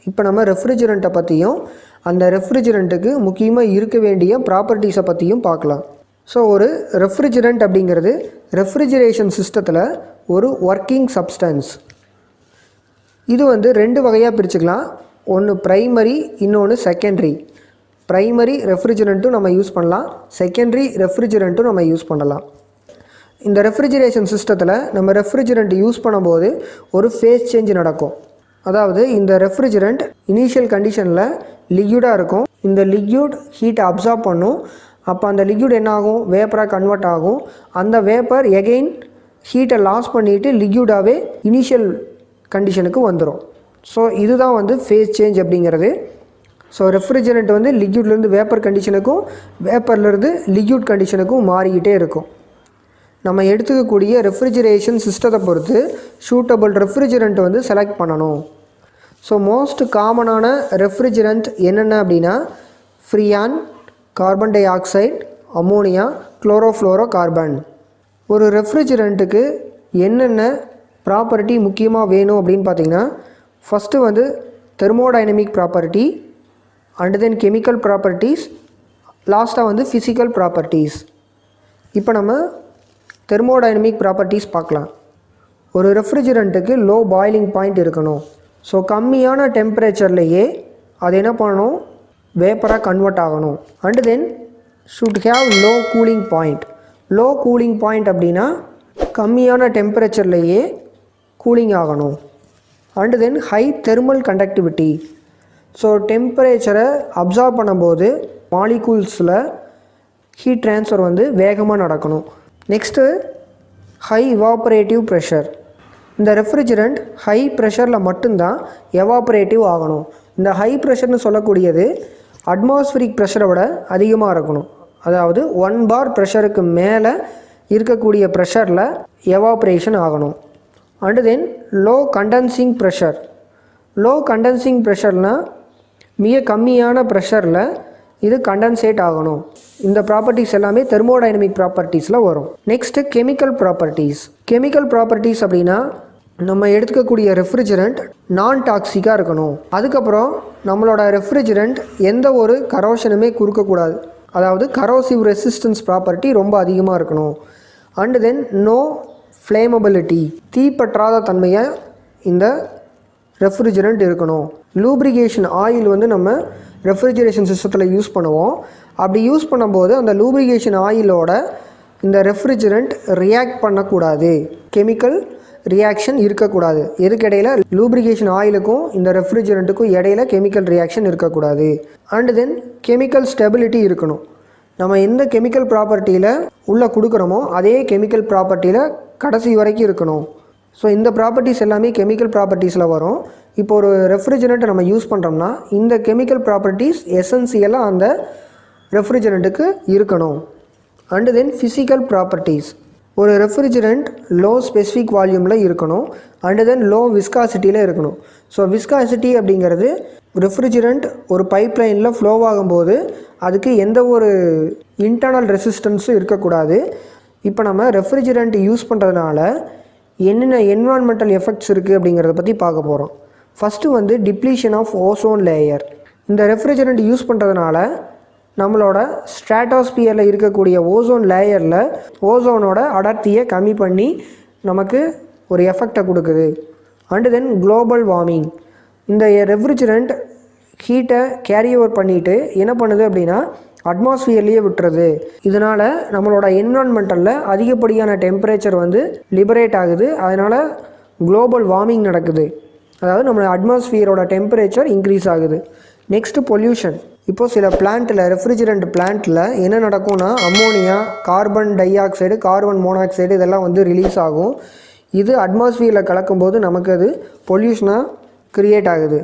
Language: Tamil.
இப்போ நம்ம ரெஃப்ரிஜரண்ட்டை பற்றியும் அந்த ரெஃப்ரிஜரண்ட்டுக்கு முக்கியமாக இருக்க வேண்டிய ப்ராப்பர்ட்டிஸை பற்றியும் பார்க்கலாம். ஸோ ஒரு ரெஃப்ரிஜரண்ட் அப்படிங்கிறது ரெஃப்ரிஜரேஷன் சிஸ்டத்தில் ஒரு ஒர்க்கிங் சப்ஸ்டன்ஸ். இது வந்து 2 வகையாக பிரிச்சுக்கலாம். ஒன்று ப்ரைமரி, இன்னொன்று செகண்டரி. ப்ரைமரி ரெஃப்ரிஜரண்ட்டும் நம்ம யூஸ் பண்ணலாம், செகண்டரி ரெஃப்ரிஜரண்ட்டும் நம்ம யூஸ் பண்ணலாம். இந்த ரெஃப்ரிஜரேஷன் சிஸ்டத்தில் நம்ம ரெஃப்ரிஜரண்ட் யூஸ் பண்ணும்போது ஒரு ஃபேஸ் சேஞ்ச் நடக்கும். அதாவது இந்த ரெஃப்ரிஜரண்ட் இனிஷியல் கண்டிஷனில் லிக்யூடாக இருக்கும். இந்த லிக்யூட் ஹீட்டை அப்சார்ப் பண்ணும். அப்போ அந்த லிக்யூட் என்ன ஆகும், வேப்பராக கன்வெர்ட் ஆகும். அந்த வேப்பர் எகெயின் ஹீட்டை லாஸ் பண்ணிவிட்டு லிக்யூடாகவே இனிஷியல் கண்டிஷனுக்கு வந்துடும். ஸோ இதுதான் வந்து ஃபேஸ் சேஞ்ச் அப்படிங்கிறது. ஸோ ரெஃப்ரிஜரண்ட் வந்து லிக்யூட்லேருந்து வேப்பர் கண்டிஷனுக்கும் வேப்பர்லேருந்து லிக்யூட் கண்டிஷனுக்கும் மாறிக்கிட்டே இருக்கும். நம்ம எடுத்துக்கக்கூடிய ரெஃப்ரிஜரேஷன் சிஸ்டத்தை பொறுத்து சூட்டபிள் ரெஃப்ரிஜரண்ட் வந்து செலக்ட் பண்ணணும். ஸோ மோஸ்ட் காமனான ரெஃப்ரிஜரண்ட் என்னென்ன அப்படின்னா Freon, carbon dioxide, ammonia, chlorofluorocarbon. ஒரு ரெஃப்ரிஜரண்ட்டுக்கு என்னென்ன ப்ராப்பர்ட்டி முக்கியமாக வேணும் அப்படின்னு பார்த்திங்கன்னா, ஃபஸ்ட்டு வந்து thermodynamic property, and then chemical properties, லாஸ்ட்டாக வந்து ஃபிசிக்கல் ப்ராப்பர்ட்டிஸ். இப்போ நம்ம தெர்மோடைனமிக் ப்ராப்பர்ட்டிஸ் பார்க்கலாம். ஒரு ரெஃப்ரிஜரண்ட்டுக்கு லோ பாய்லிங் பாயிண்ட் இருக்கணும். ஸோ கம்மியான டெம்பரேச்சர்லேயே அது என்ன பண்ணணும், வேப்பராக கன்வெர்ட் ஆகணும். And then should have low cooling point. Low cooling point அப்படின்னா கம்மியான டெம்பரேச்சர்லேயே கூலிங் ஆகணும். And then high thermal conductivity. So டெம்பரேச்சரை அப்சார்ப் பண்ணும்போது மாலிகூல்ஸில் ஹீட் ட்ரான்ஸ்ஃபர் வந்து வேகமாக நடக்கணும். Next high evaporative pressure. இந்த ரெஃப்ரிஜரண்ட் ஹை ப்ரெஷரில் மட்டும்தான் எவாப்பரேட்டிவ் ஆகணும். இந்த ஹை ப்ரெஷர்னு சொல்லக்கூடியது அட்மாஸ்ஃபரிக் ப்ரெஷரை விட அதிகமாக இருக்கணும். அதாவது 1 bar ப்ரெஷருக்கு மேலே இருக்கக்கூடிய ப்ரெஷரில் எவாப்ரேஷன் ஆகணும். And then low condensing pressure. Low condensing ப்ரெஷர்னால் மிக கம்மியான ப்ரெஷரில் இது கண்டென்சேட் ஆகணும். இந்த ப்ராப்பர்ட்டிஸ் எல்லாமே தெர்மோடைனமிக் ப்ராப்பர்ட்டிஸில் வரும். Next chemical properties. Chemical properties அப்படின்னா நம்ம எடுத்துக்கக்கூடிய ரெஃப்ரிஜரண்ட் நான் டாக்ஸிக்காக இருக்கணும். அதுக்கப்புறம் நம்மளோட ரெஃப்ரிஜரண்ட் எந்த ஒரு கரோஷனுமே கொடுக்கக்கூடாது. அதாவது கரோசிவ் ரெசிஸ்டன்ஸ் ப்ராப்பர்ட்டி ரொம்ப அதிகமாக இருக்கணும். அண்டு தென் நோ ஃப்ளேமபிலிட்டி, தீப்பற்றாத தன்மையை இந்த ரெஃப்ரிஜரண்ட் இருக்கணும். லூப்ரிகேஷன் ஆயில் வந்து நம்ம ரெஃப்ரிஜரேஷன் சிஸ்டத்தில் யூஸ் பண்ணுவோம். அப்படி யூஸ் பண்ணும்போது அந்த லூப்ரிகேஷன் ஆயிலோட இந்த ரெஃப்ரிஜரண்ட் ரியாக்ட் பண்ணக்கூடாது, கெமிக்கல் ரியாக்ஷன் இருக்கக்கூடாது. எதுக்கு இடையில, லூப்ரிகேஷன் ஆயிலுக்கும் இந்த ரெஃப்ரிஜரண்ட்டுக்கும் இடையில கெமிக்கல் ரியாக்ஷன் இருக்கக்கூடாது. அண்டு தென் கெமிக்கல் ஸ்டெபிலிட்டி இருக்கணும். நம்ம எந்த கெமிக்கல் ப்ராப்பர்ட்டியில் உள்ளே கொடுக்குறோமோ அதே கெமிக்கல் ப்ராப்பர்ட்டியில் கடைசி வரைக்கும் இருக்கணும். ஸோ இந்த ப்ராப்பர்ட்டிஸ் எல்லாமே கெமிக்கல் ப்ராப்பர்ட்டிஸில் வரும். இப்போ ஒரு ரெஃப்ரிஜரண்ட்டை நம்ம யூஸ் பண்ணுறோம்னா இந்த கெமிக்கல் ப்ராப்பர்ட்டிஸ் எசென்சியலாக அந்த ரெஃப்ரிஜரண்ட்டுக்கு இருக்கணும். And then physical properties. ஒரு ரெஃப்ரிஜரண்ட் லோ ஸ்பெசிஃபிக் வால்யூமில் இருக்கணும். அண்டு தென் லோ விஸ்காசிட்டியில் இருக்கணும். ஸோ விஸ்காசிட்டி அப்படிங்கிறது ரெஃப்ரிஜரண்ட் ஒரு பைப் லைனில் ஃப்ளோ ஆகும்போது அதுக்கு எந்த ஒரு இன்டர்னல் ரெசிஸ்டன்ஸும் இருக்கக்கூடாது. இப்போ நம்ம ரெஃப்ரிஜரண்ட் யூஸ் பண்ணுறதுனால என்னென்ன என்வான்மெண்டல் எஃபெக்ட்ஸ் இருக்குது அப்படிங்கிறத பற்றி பார்க்க போகிறோம். ஃபஸ்ட்டு வந்து டிப்ளீஷன் ஆஃப் ஓசோன் லேயர். இந்த ரெஃப்ரிஜரண்ட் யூஸ் பண்ணுறதுனால நம்மளோட ஸ்ட்ராட்டோஸ்பியரில் இருக்கக்கூடிய ஓசோன் லேயரில் ஓசோனோட அடர்த்தியை கம்மி பண்ணி நமக்கு ஒரு எஃபெக்டை கொடுக்குது. And then global warming. இந்த ரெஃப்ரிஜரண்ட் ஹீட்டை கேரி ஓவர் பண்ணிவிட்டு என்ன பண்ணுது அப்படின்னா அட்மாஸ்ஃபியர்லேயே விட்டுறது. இதனால் நம்மளோட என்விரான்மெண்டலில் அதிகப்படியான டெம்பரேச்சர் வந்து லிபரேட் ஆகுது. அதனால் குளோபல் வார்மிங் நடக்குது. அதாவது நம்ம அட்மாஸ்ஃபியரோட டெம்பரேச்சர் இன்க்ரீஸ் ஆகுது. Next pollution. இப்போது சில பிளான்ட்டில், ரெஃப்ரிஜரண்ட் பிளான்ட்டில் என்ன நடக்கும்னா ammonia, carbon di oxide, carbon monoxide இதெல்லாம் வந்து ரிலீஸ் ஆகும். இது அட்மாஸ்ஃபியரில் கலக்கும்போது நமக்கு அது பொல்யூஷனாக க்ரியேட் ஆகுது.